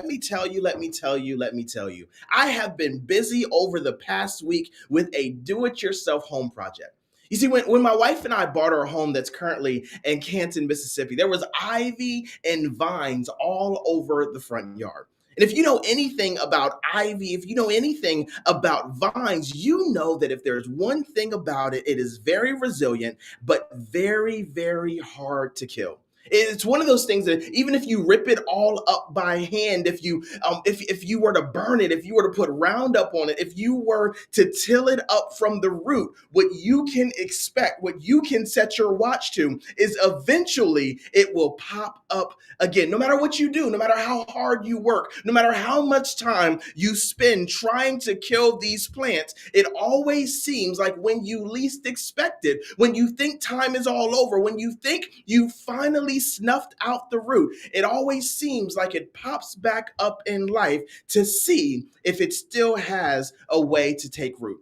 let me tell you. I have been busy over the past week with a do it yourself home project. You see, when my wife and I bought our home that's currently in Canton, Mississippi, there was ivy and vines all over the front yard. And if you know anything about ivy, if you know anything about vines, you know that if there's one thing about it, it is very resilient, but very, very hard to kill. It's one of those things that even if you rip it all up by hand, if you were to burn it, if you were to put Roundup on it, if you were to till it up from the root, what you can expect, what you can set your watch to, is eventually it will pop up again. No matter what you do, no matter how hard you work, no matter how much time you spend trying to kill these plants, it always seems like when you least expect it, when you think time is all over, when you think you finally snuffed out the root, it always seems like it pops back up in life to see if it still has a way to take root.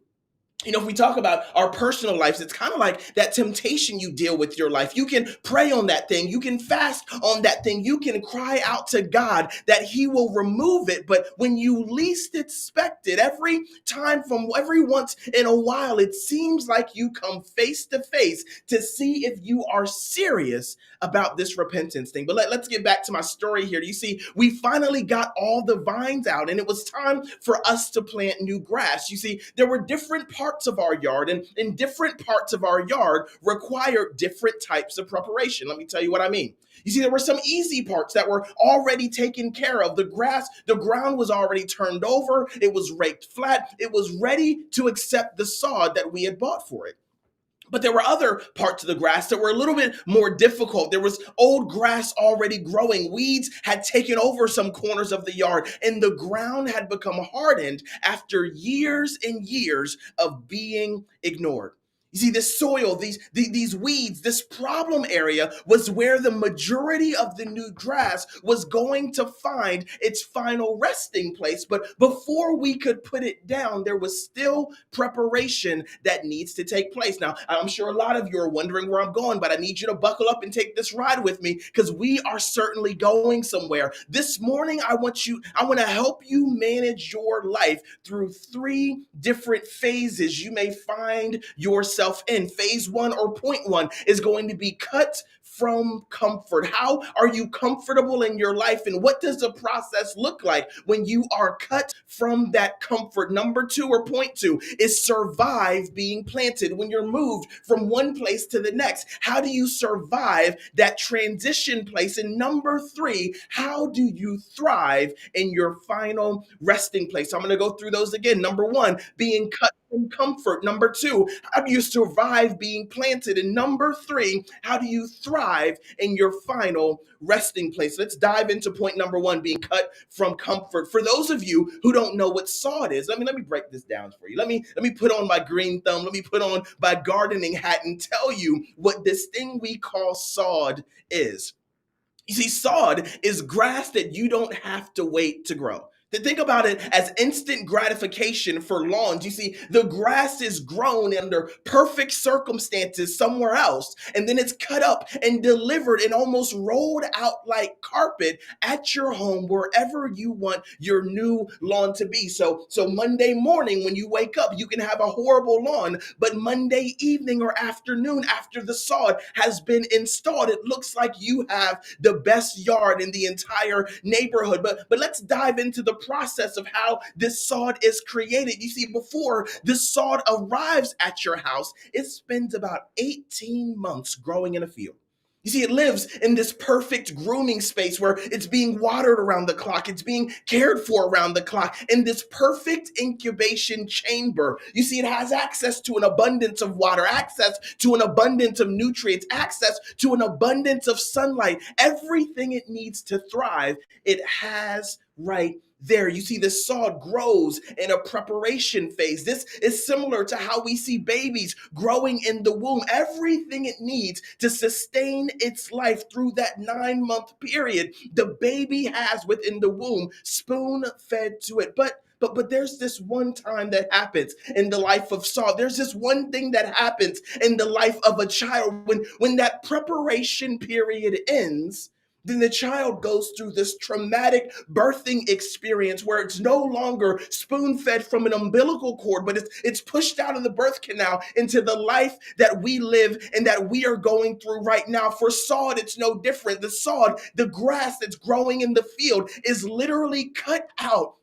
If we talk about our personal lives, it's kind of like that temptation you deal with your life. You can pray on that thing. You can fast on that thing. You can cry out to God that He will remove it. But when you least expect it, every time from every once in a while, it seems like you come face to face to see if you are serious about this repentance thing. But let's get back to my story here. You see, we finally got all the vines out, and it was time for us to plant new grass. You see, there were different parts of our yard, and different parts of our yard require different types of preparation. Let me tell you what I mean. You see, there were some easy parts that were already taken care of. The ground was already turned over, it was raked flat, it was ready to accept the sod that we had bought for it. But there were other parts of the grass that were a little bit more difficult. There was old grass already growing. Weeds had taken over some corners of the yard, and the ground had become hardened after years and years of being ignored. You see, this soil, these weeds, this problem area was where the majority of the new grass was going to find its final resting place. But before we could put it down, there was still preparation that needs to take place. Now, I'm sure a lot of you are wondering where I'm going, but I need you to buckle up and take this ride with me because we are certainly going somewhere. This morning, I want to help you manage your life through three different phases you may find yourself in. Phase one, or point one, is going to be cut from comfort. How are you comfortable in your life, and what does the process look like when you are cut from that comfort? Number two, or point two, is survive being planted. When you're moved from one place to the next, how do you survive that transition place? And number three, how do you thrive in your final resting place? So I'm going to go through those again. Number one, being cut from comfort. Number two, how do you survive being planted? And number three, how do you thrive in your final resting place? Let's dive into point number one, being cut from comfort. For those of you who don't know what sod is, let me break this down for you. Let me put on my green thumb. Let me put on my gardening hat and tell you what this thing we call sod is. You see, sod is grass that you don't have to wait to grow. To think about it as instant gratification for lawns. You see, the grass is grown under perfect circumstances somewhere else, and then it's cut up and delivered and almost rolled out like carpet at your home, wherever you want your new lawn to be. So Monday morning when you wake up, you can have a horrible lawn, but Monday evening or afternoon, after the sod has been installed, it looks like you have the best yard in the entire neighborhood. But let's dive into the process of how this sod is created. You see, before the sod arrives at your house, it spends about 18 months growing in a field. You see, it lives in this perfect grooming space where it's being watered around the clock. It's being cared for around the clock in this perfect incubation chamber. You see, it has access to an abundance of water, access to an abundance of nutrients, access to an abundance of sunlight. Everything it needs to thrive, it has right there. You see, the sod grows in a preparation phase. This is similar to how we see babies growing in the womb. Everything it needs to sustain its life through that 9-month period, the baby has within the womb, spoon fed to it. But there's this one time that happens in the life of sod. There's this one thing that happens in the life of a child when that preparation period ends. Then the child goes through this traumatic birthing experience where it's no longer spoon fed from an umbilical cord, but it's pushed out of the birth canal into the life that we live and that we are going through right now. For sod, it's no different. The sod, the grass that's growing in the field, is literally cut out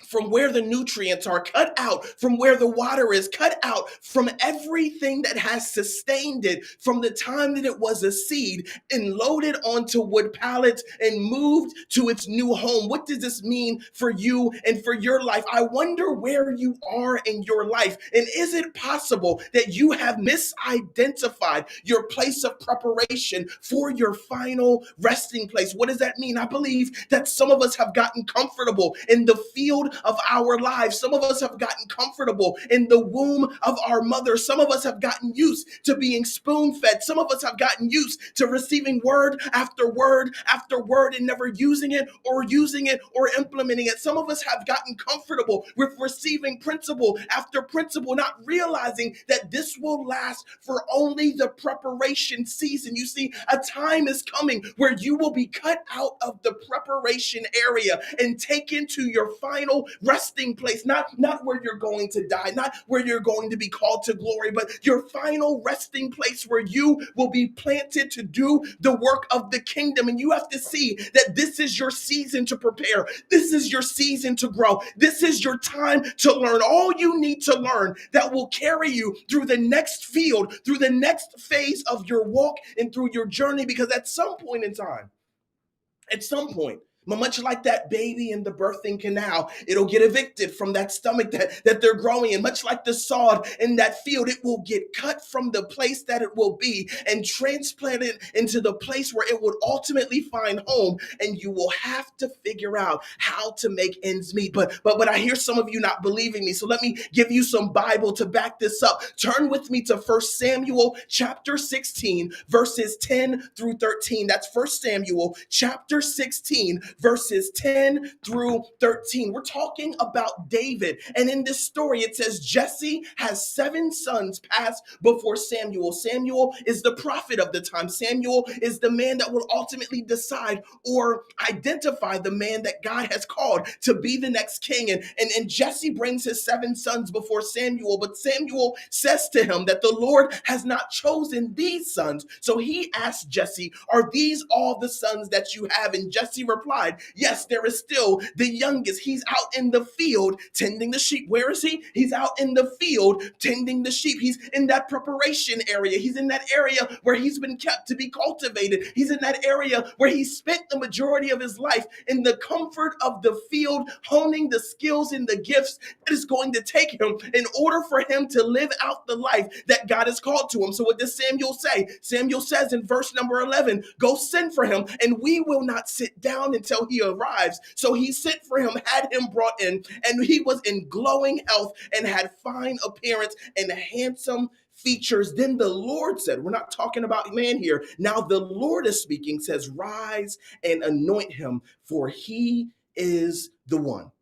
from where the nutrients are, cut out from where the water is, cut out from everything that has sustained it from the time that it was a seed, and loaded onto wood pallets and moved to its new home. What does this mean for you and for your life? I wonder where you are in your life. And is it possible that you have misidentified your place of preparation for your final resting place? What does that mean? I believe that some of us have gotten comfortable in the field of our lives. Some of us have gotten comfortable in the womb of our mother. Some of us have gotten used to being spoon fed. Some of us have gotten used to receiving word after word and never using it or implementing it. Some of us have gotten comfortable with receiving principle after principle, not realizing that this will last for only the preparation season. You see, a time is coming where you will be cut out of the preparation area and taken to your final resting place, not where you're going to die, not where you're going to be called to glory, but your final resting place where you will be planted to do the work of the kingdom. And you have to see that this is your season to prepare. This is your season to grow. This is your time to learn all you need to learn that will carry you through the next field, through the next phase of your walk and through your journey. Because at some point in time, at some point, much like that baby in the birthing canal, it'll get evicted from that stomach that they're growing in. Much like the sod in that field, it will get cut from the place that it will be and transplanted into the place where it would ultimately find home. And you will have to figure out how to make ends meet. But I hear some of you not believing me. So let me give you some Bible to back this up. Turn with me to 1 Samuel chapter 16, verses 10 through 13. That's 1 Samuel chapter 16, verses 10 through 13. We're talking about David. And in this story, it says Jesse has 7 sons pass before Samuel. Samuel is the prophet of the time. Samuel is the man that will ultimately decide or identify the man that God has called to be the next king. And Jesse brings his 7 sons before Samuel, but Samuel says to him that the Lord has not chosen these sons. So he asked Jesse, are these all the sons that you have? And Jesse replied, yes, there is still the youngest. He's out in the field tending the sheep. Where is he? He's out in the field tending the sheep. He's in that preparation area. He's in that area where he's been kept to be cultivated. He's in that area where he spent the majority of his life in the comfort of the field, honing the skills and the gifts that is going to take him in order for him to live out the life that God has called to him. So what does Samuel say? Samuel says in verse number 11, go send for him, and we will not sit down until he arrives. So he sent for him, had him brought in, and he was in glowing health and had fine appearance and handsome features. Then the Lord said, we're not talking about man here. Now the Lord is speaking, says, rise and anoint him, for he is the one.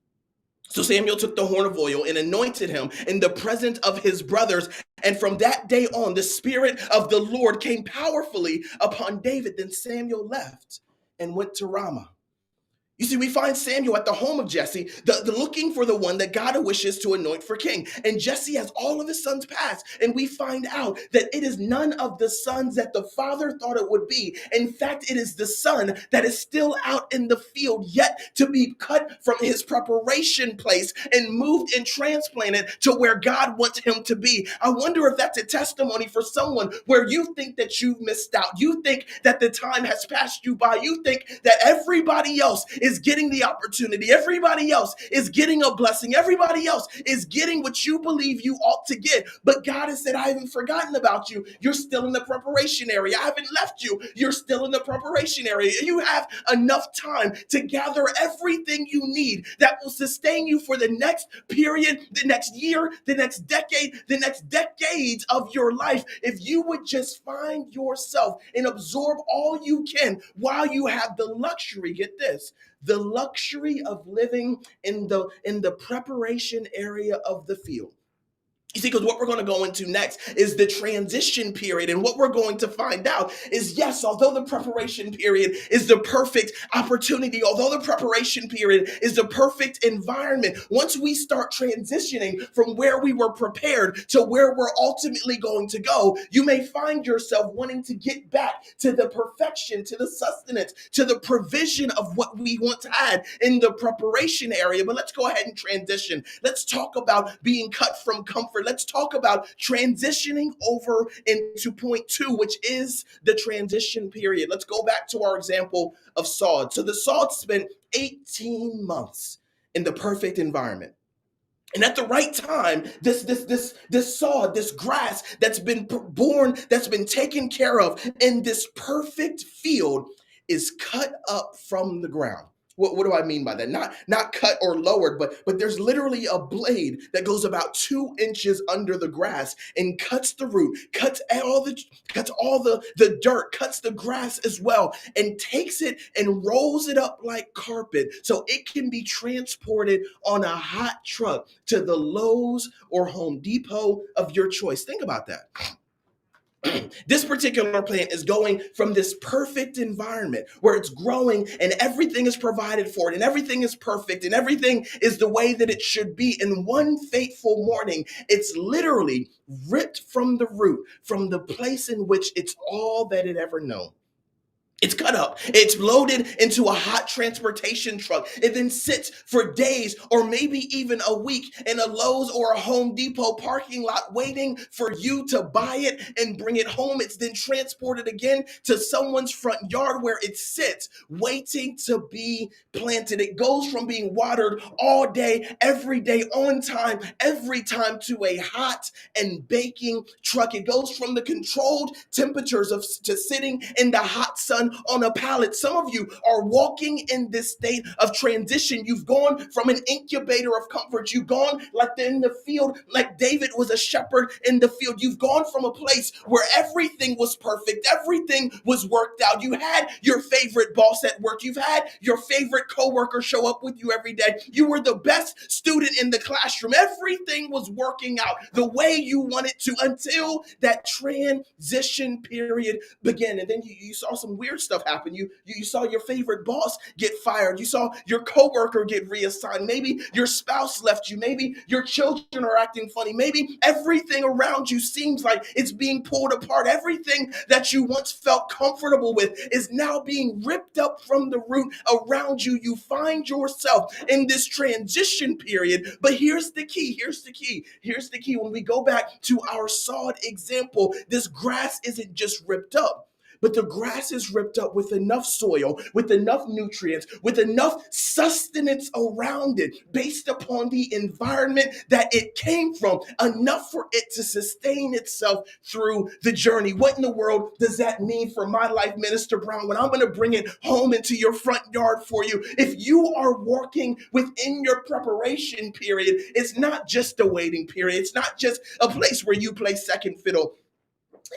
So Samuel took the horn of oil and anointed him in the presence of his brothers. And from that day on, the Spirit of the Lord came powerfully upon David. Then Samuel left and went to Ramah. You see, we find Samuel at the home of Jesse, the looking for the one that God wishes to anoint for king. And Jesse has all of his sons pass. And we find out that it is none of the sons that the father thought it would be. In fact, it is the son that is still out in the field, yet to be cut from his preparation place and moved and transplanted to where God wants him to be. I wonder if that's a testimony for someone where you think that you've missed out. You think that the time has passed you by. You think that everybody else is getting the opportunity. Everybody else is getting a blessing. Everybody else is getting what you believe you ought to get. But God has said, I haven't forgotten about you. You're still in the preparation area. I haven't left you. You're still in the preparation area. You have enough time to gather everything you need that will sustain you for the next period, the next year, the next decade, the next decades of your life. If you would just find yourself and absorb all you can while you have the luxury, get this, the luxury of living in the preparation area of the field. You see, because what we're going to go into next is the transition period. And what we're going to find out is yes, although the preparation period is the perfect opportunity, although the preparation period is the perfect environment, once we start transitioning from where we were prepared to where we're ultimately going to go, you may find yourself wanting to get back to the perfection, to the sustenance, to the provision of what we once had in the preparation area. But let's go ahead and transition. Let's talk about being cut from comfort. Let's talk about transitioning over into point two, which is the transition period. Let's go back to our example of sod. So the sod spent 18 months in the perfect environment. And at the right time, this sod, this grass that's been born, that's been taken care of in this perfect field is cut up from the ground. What do I mean by that? Not cut or lowered, but there's literally a blade that goes about 2 inches under the grass and cuts the root, cuts all the dirt, cuts the grass as well, and takes it and rolls it up like carpet so it can be transported on a hot truck to the Lowe's or Home Depot of your choice. Think about that. This particular plant is going from this perfect environment where it's growing and everything is provided for it and everything is perfect and everything is the way that it should be. In one fateful morning, it's literally ripped from the root, from the place in which it's all that it ever known. It's cut up. It's loaded into a hot transportation truck. It then sits for days or maybe even a week in a Lowe's or a Home Depot parking lot waiting for you to buy it and bring it home. It's then transported again to someone's front yard where it sits waiting to be planted. It goes from being watered all day, every day, on time, every time to a hot and baking truck. It goes from the controlled temperatures to sitting in the hot sun on a pallet. Some of you are walking in this state of transition. You've gone from an incubator of comfort. You've gone like in the field, like David was a shepherd in the field. You've gone from a place where everything was perfect. Everything was worked out. You had your favorite boss at work. You've had your favorite coworker show up with you every day. You were the best student in the classroom. Everything was working out the way you wanted to until that transition period began. And then you saw some weird stuff happen. You saw your favorite boss get fired. You saw your coworker get reassigned. Maybe your spouse left you. Maybe your children are acting funny. Maybe everything around you seems like it's being pulled apart. Everything that you once felt comfortable with is now being ripped up from the root around you. You find yourself in this transition period. But here's the key. Here's the key. Here's the key. When we go back to our sod example, this grass isn't just ripped up, but the grass is ripped up with enough soil, with enough nutrients, with enough sustenance around it based upon the environment that it came from, enough for it to sustain itself through the journey. What in the world does that mean for my life, Minister Brown, when I'm going to bring it home into your front yard for you? If you are working within your preparation period, it's not just a waiting period. It's not just a place where you play second fiddle.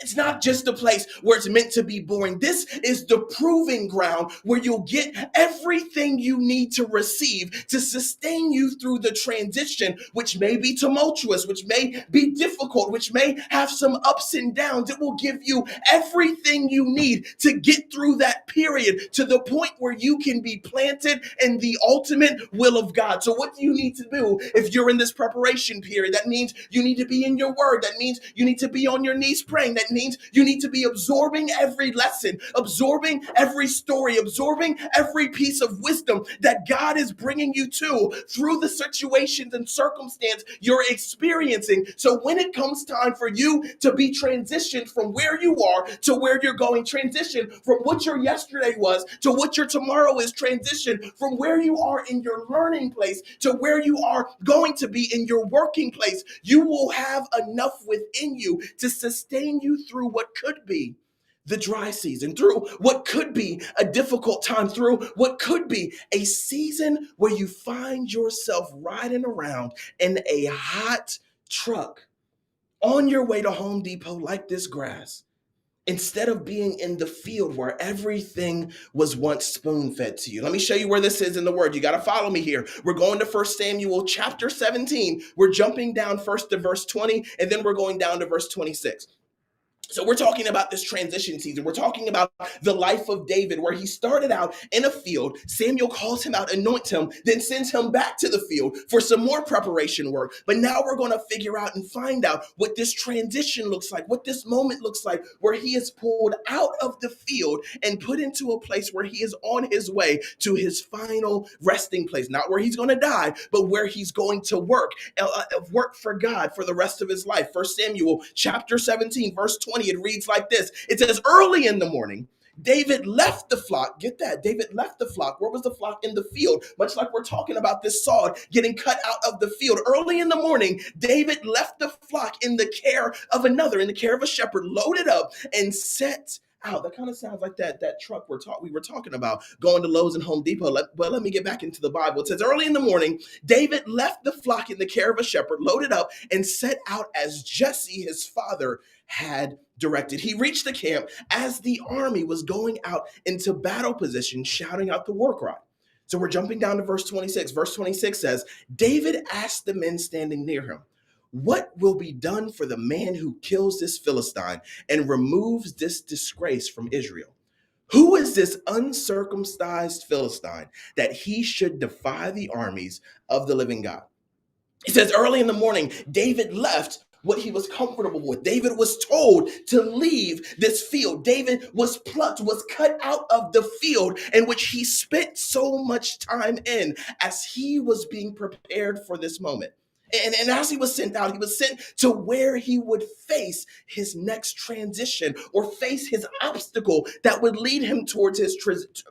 It's not just a place where it's meant to be boring. This is the proving ground where you'll get everything you need to receive to sustain you through the transition, which may be tumultuous, which may be difficult, which may have some ups and downs. It will give you everything you need to get through that period to the point where you can be planted in the ultimate will of God. So what do you need to do if you're in this preparation period? That means you need to be in your word. That means you need to be on your knees praying. That means you need to be absorbing every lesson, absorbing every story, absorbing every piece of wisdom that God is bringing you to through the situations and circumstance you're experiencing. So when it comes time for you to be transitioned from where you are to where you're going, transition from what your yesterday was to what your tomorrow is, transition from where you are in your learning place to where you are going to be in your working place, you will have enough within you to sustain you through what could be the dry season, through what could be a difficult time, through what could be a season where you find yourself riding around in a hot truck on your way to Home Depot like this grass instead of being in the field where everything was once spoon fed to you. Let me show you where this is in the word. You got to follow me here. We're going to 1 Samuel chapter 17. We're jumping down first to verse 20, and then we're going down to verse 26. So we're talking about this transition season. We're talking about the life of David, where he started out in a field. Samuel calls him out, anoints him, then sends him back to the field for some more preparation work. But now we're going to figure out and find out what this transition looks like, what this moment looks like, where he is pulled out of the field and put into a place where he is on his way to his final resting place. Not where he's going to die, but where he's going to work for God for the rest of his life. 1 Samuel chapter 17, verse 20. It reads like this. It says, early in the morning, David left the flock. Get that? David left the flock. Where was the flock? In the field. Much like we're talking about this sod getting cut out of the field. Early in the morning, David left the flock in the care of another, in the care of a shepherd, loaded up and set out. That kind of sounds like that truck we were talking about going to Lowe's and Home Depot. Let me get back into the Bible. It says, early in the morning, David left the flock in the care of a shepherd, loaded up, and set out as Jesse, his father, had directed. He reached the camp as the army was going out into battle position, shouting out the war cry. So we're jumping down to verse 26. Verse 26 says, David asked the men standing near him, what will be done for the man who kills this Philistine and removes this disgrace from Israel? Who is this uncircumcised Philistine that he should defy the armies of the living God? He says, early in the morning, David left what he was comfortable with. David was told to leave this field. David was plucked, was cut out of the field in which he spent so much time in as he was being prepared for this moment. And as he was sent out, he was sent to where he would face his next transition or face his obstacle that would lead him towards his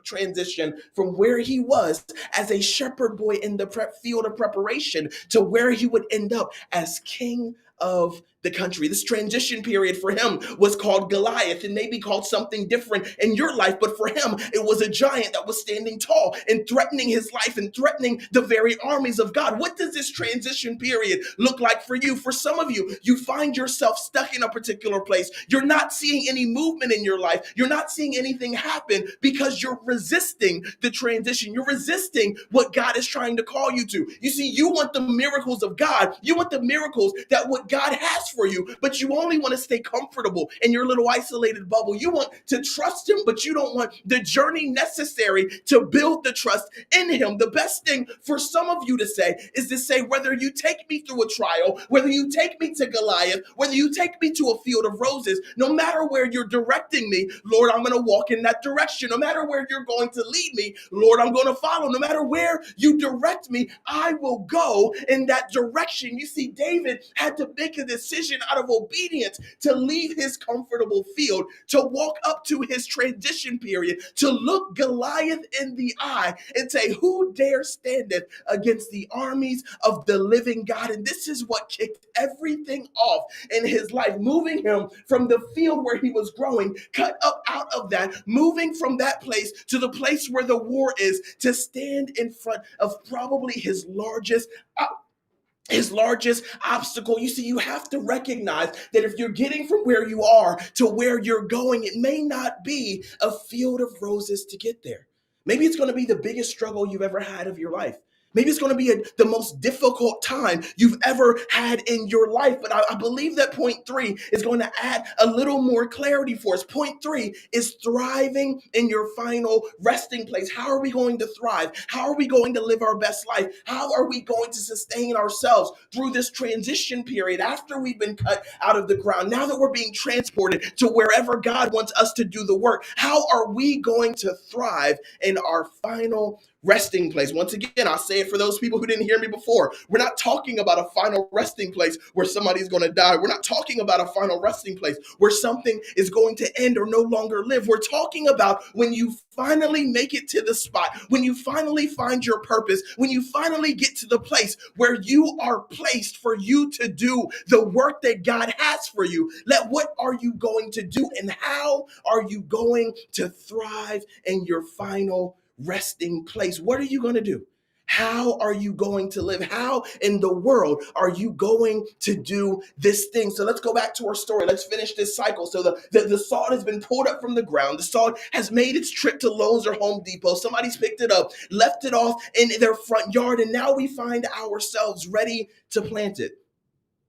transition from where he was as a shepherd boy in the field of preparation to where he would end up as king of the country. This transition period for him was called Goliath. It may be called something different in your life, but for him, it was a giant that was standing tall and threatening his life and threatening the very armies of God. What does this transition period look like for you? For some of you, you find yourself stuck in a particular place. You're not seeing any movement in your life. You're not seeing anything happen because you're resisting the transition. You're resisting what God is trying to call you to. You see, you want the miracles of God. You want the miracles that what God has for you, but you only want to stay comfortable in your little isolated bubble. You want to trust him, but you don't want the journey necessary to build the trust in him. The best thing for some of you to say is to say, whether you take me through a trial, whether you take me to Goliath, whether you take me to a field of roses, no matter where you're directing me, Lord, I'm going to walk in that direction. No matter where you're going to lead me, Lord, I'm going to follow. No matter where you direct me, I will go in that direction. You see, David had to make a decision out of obedience to leave his comfortable field, to walk up to his transition period, to look Goliath in the eye and say, who dare standeth against the armies of the living God? And this is what kicked everything off in his life, moving him from the field where he was growing, cut up out of that, moving from that place to the place where the war is, to stand in front of probably his largest obstacle. You see, you have to recognize that if you're getting from where you are to where you're going, it may not be a field of roses to get there. Maybe it's going to be the biggest struggle you've ever had of your life. Maybe it's going to be the most difficult time you've ever had in your life. But I believe that point 3 is going to add a little more clarity for us. Point 3 is thriving in your final resting place. How are we going to thrive? How are we going to live our best life? How are we going to sustain ourselves through this transition period after we've been cut out of the ground? Now that we're being transported to wherever God wants us to do the work, how are we going to thrive in our final resting place? Once again, I'll say it for those people who didn't hear me before. We're not talking about a final resting place where somebody's going to die. We're not talking about a final resting place where something is going to end or no longer live. We're talking about when you finally make it to the spot, when you finally find your purpose, when you finally get to the place where you are placed for you to do the work that God has for you. What are you going to do, and how are you going to thrive in your final resting place? What are you going to do? How are you going to live? How in the world are you going to do this thing? So let's go back to our story. Let's finish this cycle. So the salt has been pulled up from the ground. The salt has made its trip to Lowe's or Home Depot. Somebody's picked it up, left it off in their front yard, and now we find ourselves ready to plant it.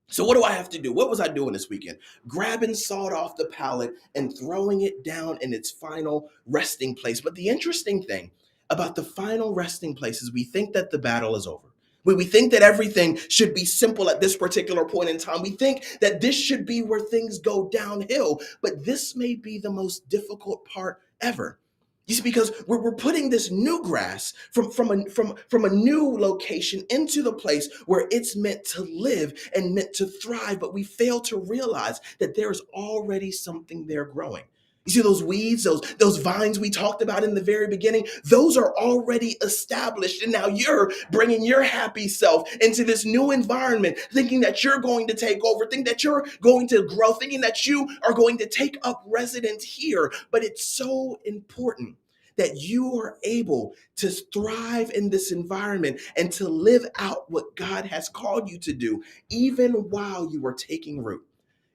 So what do I have to do? What was I doing this weekend? Grabbing salt off the pallet and throwing it down in its final resting place. But the interesting thing about the final resting place is we think that the battle is over. We think that everything should be simple at this particular point in time. We think that this should be where things go downhill, but this may be the most difficult part ever. You see, because we're putting this new grass from a new location into the place where it's meant to live and meant to thrive, but we fail to realize that there's already something there growing. You see those weeds, those vines we talked about in the very beginning, those are already established. And now you're bringing your happy self into this new environment, thinking that you're going to take over, thinking that you're going to grow, thinking that you are going to take up residence here. But it's so important that you are able to thrive in this environment and to live out what God has called you to do, even while you are taking root.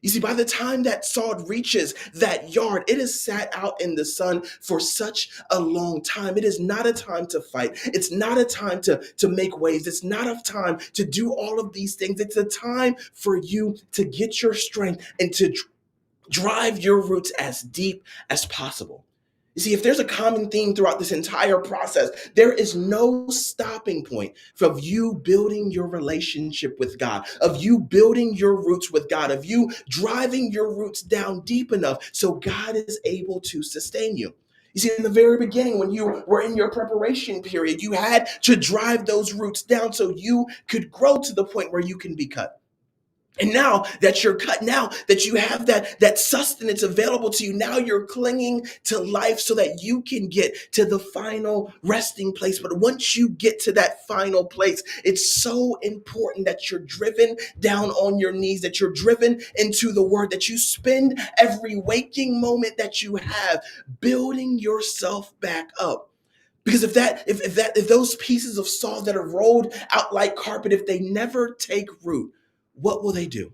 You see, by the time that salt reaches that yard, it has sat out in the sun for such a long time. It is not a time to fight. It's not a time to make waves. It's not a time to do all of these things. It's a time for you to get your strength and to drive your roots as deep as possible. You see, if there's a common theme throughout this entire process, there is no stopping point from you building your relationship with God, of you building your roots with God, of you driving your roots down deep enough so God is able to sustain you. You see, in the very beginning, when you were in your preparation period, you had to drive those roots down so you could grow to the point where you can be cut. And now that you're cut, now that you have that sustenance available to you, now you're clinging to life so that you can get to the final resting place. But once you get to that final place, it's so important that you're driven down on your knees, that you're driven into the word, that you spend every waking moment that you have building yourself back up. Because if those pieces of salt that are rolled out like carpet, if they never take root, what will they do?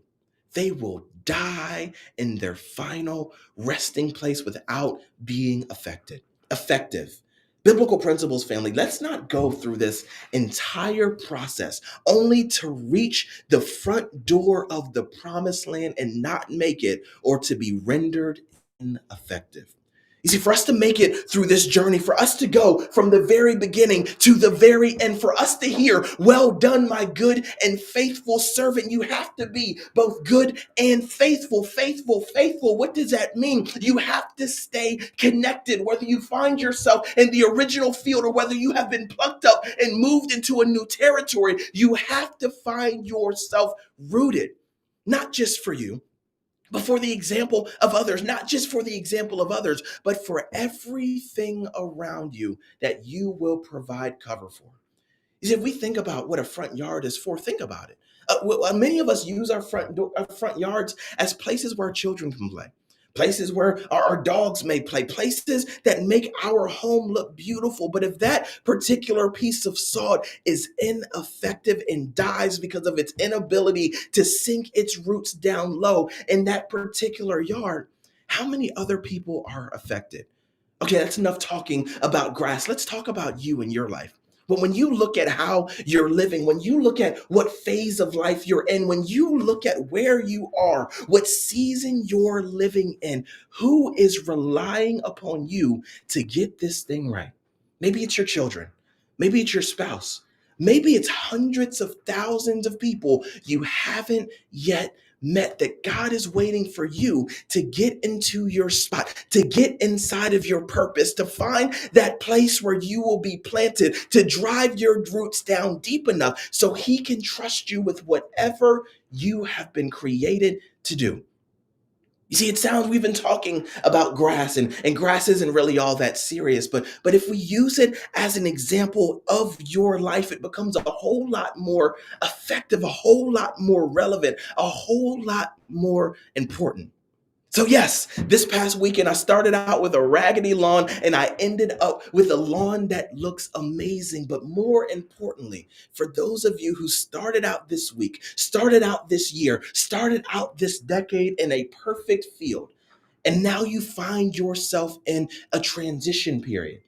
They will die in their final resting place without being effective. Biblical principles, family, let's not go through this entire process only to reach the front door of the promised land and not make it, or to be rendered ineffective. You see, for us to make it through this journey, for us to go from the very beginning to the very end, for us to hear, "Well done, my good and faithful servant," you have to be both good and faithful. Faithful. What does that mean? You have to stay connected, whether you find yourself in the original field or whether you have been plucked up and moved into a new territory. You have to find yourself rooted, not just for you, but for the example of others, not just for the example of others, but for everything around you that you will provide cover for. You see, if we think about what a front yard is for, think about it. Many of us use our front yards as places where children can play, places where our dogs may play, places that make our home look beautiful. But if that particular piece of salt is ineffective and dies because of its inability to sink its roots down low in that particular yard, how many other people are affected? Okay, that's enough talking about grass. Let's talk about you and your life. But when you look at how you're living, when you look at what phase of life you're in, when you look at where you are, what season you're living in, who is relying upon you to get this thing right? Maybe it's your children. Maybe it's your spouse. Maybe it's hundreds of thousands of people you haven't yet met, that God is waiting for you to get into your spot, to get inside of your purpose, to find that place where you will be planted, to drive your roots down deep enough so he can trust you with whatever you have been created to do. You see, we've been talking about grass, and grass isn't really all that serious, but if we use it as an example of your life, it becomes a whole lot more effective, a whole lot more relevant, a whole lot more important. So, yes, this past weekend, I started out with a raggedy lawn and I ended up with a lawn that looks amazing. But more importantly, for those of you who started out this week, started out this year, started out this decade in a perfect field, and now you find yourself in a transition period.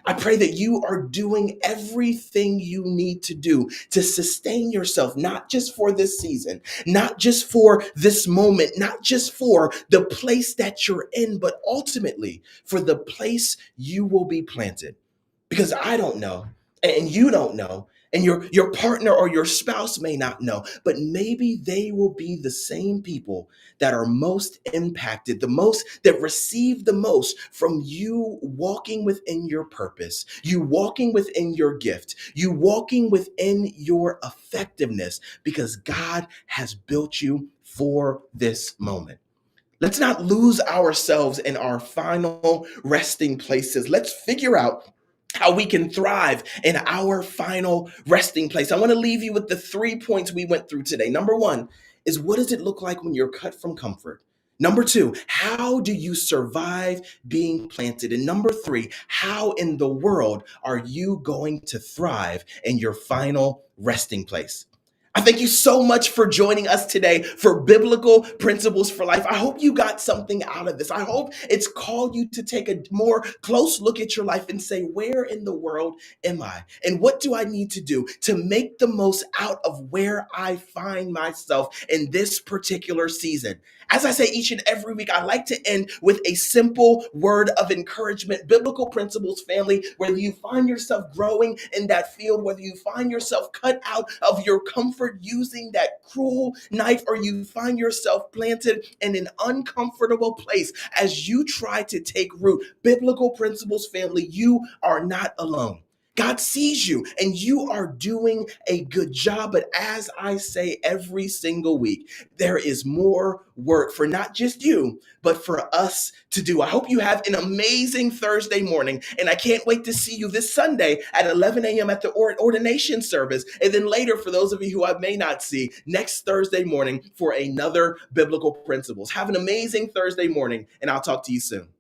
I pray that you are doing everything you need to do to sustain yourself, not just for this season, not just for this moment, not just for the place that you're in, but ultimately for the place you will be planted. Because I don't know, and you don't know, and your partner or your spouse may not know, but maybe they will be the same people that are most impacted, the most that receive the most from you walking within your purpose, you walking within your gift, you walking within your effectiveness, because God has built you for this moment. Let's not lose ourselves in our final resting places. Let's figure out how we can thrive in our final resting place. I want to leave you with the 3 points we went through today. Number one is, what does it look like when you're cut from comfort? Number two, how do you survive being planted? And number three, how in the world are you going to thrive in your final resting place? I thank you so much for joining us today for Biblical Principles for Life. I hope you got something out of this. I hope it's called you to take a more close look at your life and say, where in the world am I? And what do I need to do to make the most out of where I find myself in this particular season? As I say each and every week, I like to end with a simple word of encouragement. Biblical Principles family, whether you find yourself growing in that field, whether you find yourself cut out of your comfort using that cruel knife, or you find yourself planted in an uncomfortable place as you try to take root, Biblical Principles family, you are not alone. God sees you and you are doing a good job. But as I say every single week, there is more work for not just you, but for us to do. I hope you have an amazing Thursday morning. And I can't wait to see you this Sunday at 11 a.m. at the ordination service. And then later, for those of you who I may not see, next Thursday morning for another Biblical Principles. Have an amazing Thursday morning, and I'll talk to you soon.